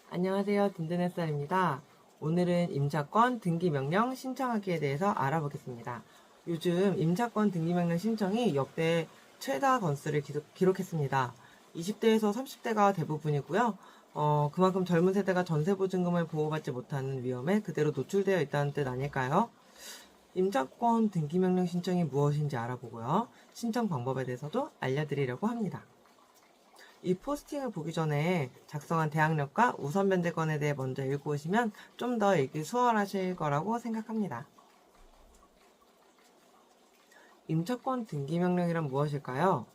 안녕하세요. 든든햇살입니다. 오늘은 임차권 등기명령 신청하기에 대해서 알아보겠습니다. 요즘 임차권 등기명령 신청이 역대 최다 건수를 기록했습니다. 20대에서 30대가 대부분이고요. 그만큼 젊은 세대가 전세보증금을 보호받지 못하는 위험에 그대로 노출되어 있다는 뜻 아닐까요? 임차권 등기명령 신청이 무엇인지 알아보고요. 신청 방법에 대해서도 알려드리려고 합니다. 이 포스팅을 보기 전에 작성한 대항력과 우선 변제권에 대해 먼저 읽고 오시면 좀 더 읽기 수월하실 거라고 생각합니다. 임차권 등기명령이란 무엇일까요?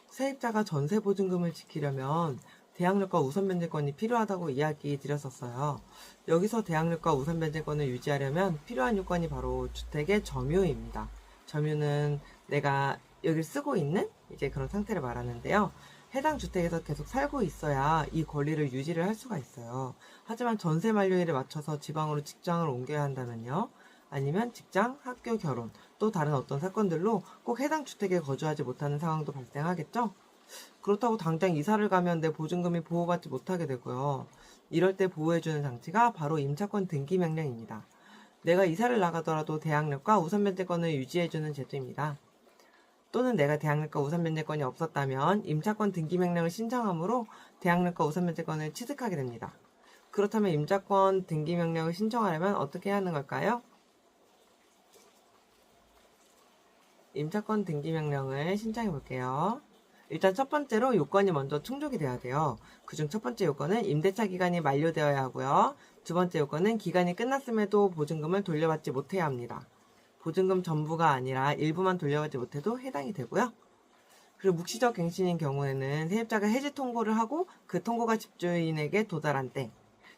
세입자가 전세보증금을 지키려면 대항력과 우선 변제권이 필요하다고 이야기 드렸었어요. 여기서 대항력과 우선 변제권을 유지하려면 필요한 요건이 바로 주택의 점유입니다. 점유는 내가 여기를 쓰고 있는 이제 그런 상태를 말하는데요. 해당 주택에서 계속 살고 있어야 이 권리를 유지를 할 수가 있어요. 하지만 전세 만료일에 맞춰서 지방으로 직장을 옮겨야 한다면요. 아니면 직장, 학교, 결혼, 또 다른 어떤 사건들로 꼭 해당 주택에 거주하지 못하는 상황도 발생하겠죠? 그렇다고 당장 이사를 가면 내 보증금이 보호받지 못하게 되고요. 이럴 때 보호해주는 장치가 바로 임차권 등기명령입니다. 내가 이사를 나가더라도 대항력과 우선 변제권을 유지해주는 제도입니다. 또는 내가 대항력과 우선 변제권이 없었다면 임차권 등기명령을 신청하므로 대항력과 우선 변제권을 취득하게 됩니다. 그렇다면 임차권 등기명령을 신청하려면 어떻게 해야 하는 걸까요? 임차권 등기명령을 신청해 볼게요. 일단 첫 번째로 요건이 먼저 충족이 돼야 돼요. 그중 첫 번째 요건은 임대차 기간이 만료되어야 하고요. 두 번째 요건은 기간이 끝났음에도 보증금을 돌려받지 못해야 합니다. 보증금 전부가 아니라 일부만 돌려받지 못해도 해당이 되고요. 그리고 묵시적 갱신인 경우에는 세입자가 해지 통고를 하고 그 통고가 집주인에게 도달한 때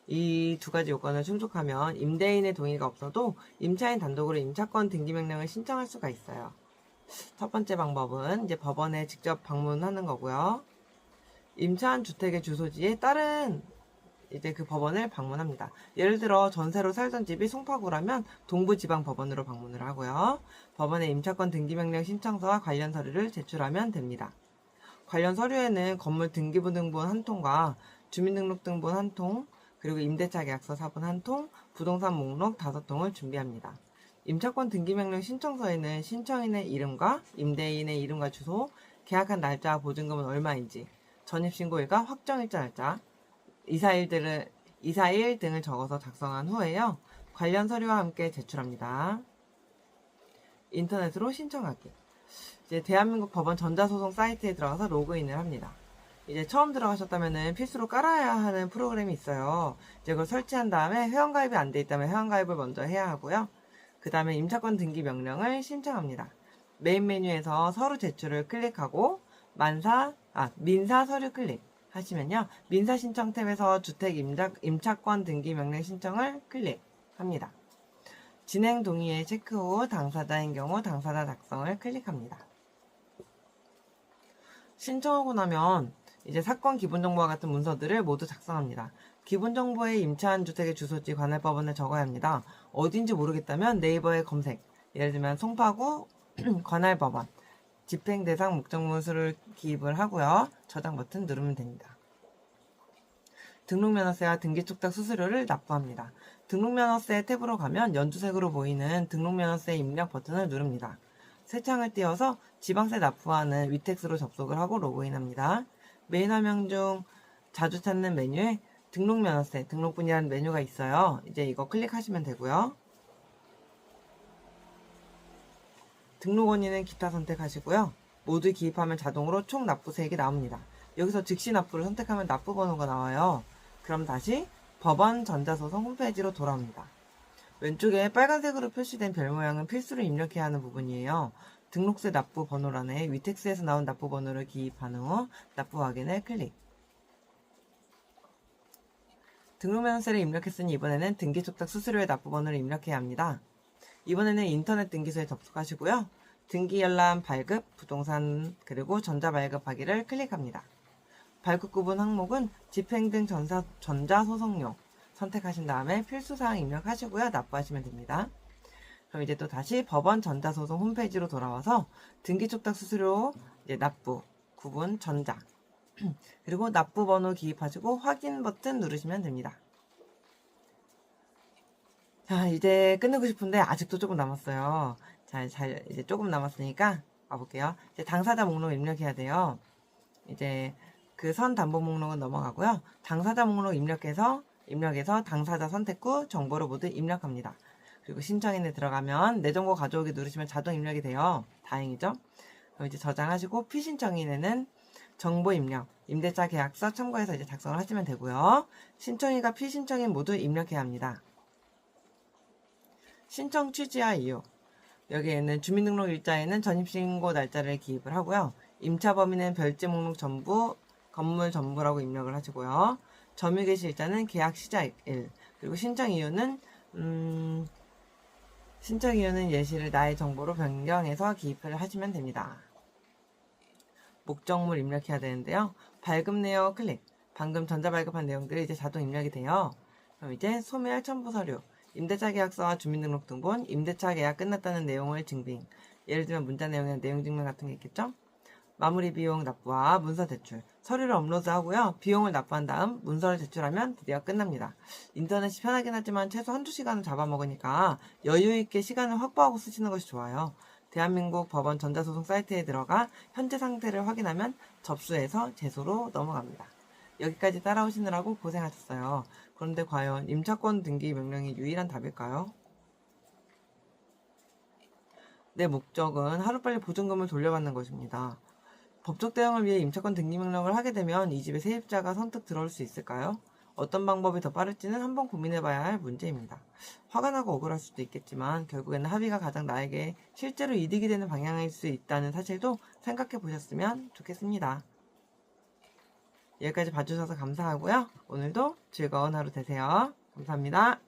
이 두 가지 요건을 충족하면 임대인의 동의가 없어도 임차인 단독으로 임차권 등기명령을 신청할 수가 있어요. 첫 번째 방법은 이제 법원에 직접 방문하는 거고요. 임차한 주택의 주소지에 따른 이제 그 법원을 방문합니다. 예를 들어 전세로 살던 집이 송파구라면 동부지방법원으로 방문을 하고요. 법원에 임차권 등기명령 신청서와 관련 서류를 제출하면 됩니다. 관련 서류에는 건물 등기부등본 한 통과 주민등록등본 한 통, 그리고 임대차 계약서 사본 한 통, 부동산 목록 5통을 준비합니다. 임차권 등기명령 신청서에는 신청인의 이름과 임대인의 이름과 주소, 계약한 날짜와 보증금은 얼마인지, 전입신고일과 확정일자 날짜, 이사일 등을 적어서 작성한 후에요. 관련 서류와 함께 제출합니다. 인터넷으로 신청하기. 이제 대한민국 법원 전자소송 사이트에 들어가서 로그인을 합니다. 이제 처음 들어가셨다면 필수로 깔아야 하는 프로그램이 있어요. 이제 그걸 설치한 다음에 회원가입이 안 돼 있다면 회원가입을 먼저 해야 하고요. 그 다음에 임차권 등기 명령을 신청합니다. 메인 메뉴에서 서류 제출을 클릭하고 민사 서류 클릭 하시면요. 민사 신청 탭에서 주택 임차권 등기 명령 신청을 클릭합니다. 진행 동의에 체크 후 당사자인 경우 당사자 작성을 클릭합니다. 신청하고 나면 이제 사건 기본정보와 같은 문서들을 모두 작성합니다. 기본정보에 임차한 주택의 주소지 관할법원을 적어야 합니다. 어딘지 모르겠다면 네이버에 검색, 예를 들면 송파구 관할법원, 집행대상 목적문수를 기입을 하고요. 저장 버튼 누르면 됩니다. 등록면허세와 등기축탁 수수료를 납부합니다. 등록면허세 탭으로 가면 연두색으로 보이는 등록면허세 입력 버튼을 누릅니다. 새 창을 띄워서 지방세 납부하는 위택스로 접속을 하고 로그인합니다. 메인 화면 중 자주 찾는 메뉴에 등록면허세, 등록분이라는 메뉴가 있어요. 이제 이거 클릭하시면 되고요. 등록 원인은 기타 선택하시고요. 모두 기입하면 자동으로 총 납부세액이 나옵니다. 여기서 즉시 납부를 선택하면 납부 번호가 나와요. 그럼 다시 법원 전자소송 홈페이지로 돌아옵니다. 왼쪽에 빨간색으로 표시된 별 모양은 필수로 입력해야 하는 부분이에요. 등록세 납부 번호란에 위택스에서 나온 납부 번호를 기입한 후 납부 확인을 클릭. 등록면허세를 입력했으니 이번에는 등기축탁 수수료의 납부 번호를 입력해야 합니다. 이번에는 인터넷 등기소에 접속하시고요. 등기열람 발급, 부동산, 그리고 전자발급하기를 클릭합니다. 발급 구분 항목은 집행 등 전자소송용 선택하신 다음에 필수사항 입력하시고요. 납부하시면 됩니다. 그럼 이제 또 다시 법원 전자소송 홈페이지로 돌아와서 등기축탁 수수료 이제 납부, 구분, 전자 그리고 납부 번호 기입하시고 확인 버튼 누르시면 됩니다. 자, 이제 끝내고 싶은데 아직도 조금 남았어요. 이제 조금 남았으니까 가볼게요. 이제 당사자 목록 입력해야 돼요. 이제 그 선 담보 목록은 넘어가고요. 당사자 목록 입력해서 당사자 선택 후 정보를 모두 입력합니다. 그리고 신청인에 들어가면 내 정보 가져오기 누르시면 자동 입력이 돼요. 다행이죠? 그럼 이제 저장하시고 피신청인에는 정보 입력, 임대차 계약서 참고해서 이제 작성을 하시면 되고요. 신청인과 피신청인 모두 입력해야 합니다. 신청 취지와 이유. 여기에는 주민등록 일자에는 전입신고 날짜를 기입을 하고요. 임차 범위는 별지 목록 전부, 건물 전부라고 입력을 하시고요. 점유 개시 일자는 계약 시작일. 그리고 신청 이유는 예시를 나의 정보로 변경해서 기입을 하시면 됩니다. 목적물 입력해야 되는데요. 발급 내역 클릭. 방금 전자발급한 내용들이 이제 자동 입력이 돼요. 그럼 이제 소멸 첨부 서류. 임대차 계약서와 주민등록 등본, 임대차 계약 끝났다는 내용을 증빙. 예를 들면 문자 내용이나 내용 증명 같은 게 있겠죠? 마무리 비용 납부와 문서 제출. 서류를 업로드하고요. 비용을 납부한 다음 문서를 제출하면 드디어 끝납니다. 인터넷이 편하긴 하지만 최소 한두 시간은 잡아먹으니까 여유있게 시간을 확보하고 쓰시는 것이 좋아요. 대한민국 법원 전자소송 사이트에 들어가 현재 상태를 확인하면 접수해서 제소로 넘어갑니다. 여기까지 따라오시느라고 고생하셨어요. 그런데 과연 임차권 등기 명령이 유일한 답일까요? 내 목적은 하루빨리 보증금을 돌려받는 것입니다. 법적 대응을 위해 임차권 등기 명령을 하게 되면 이 집에 세입자가 선뜻 들어올 수 있을까요? 어떤 방법이 더 빠를지는 한번 고민해봐야 할 문제입니다. 화가 나고 억울할 수도 있겠지만 결국에는 합의가 가장 나에게 실제로 이득이 되는 방향일 수 있다는 사실도 생각해 보셨으면 좋겠습니다. 여기까지 봐주셔서 감사하고요. 오늘도 즐거운 하루 되세요. 감사합니다.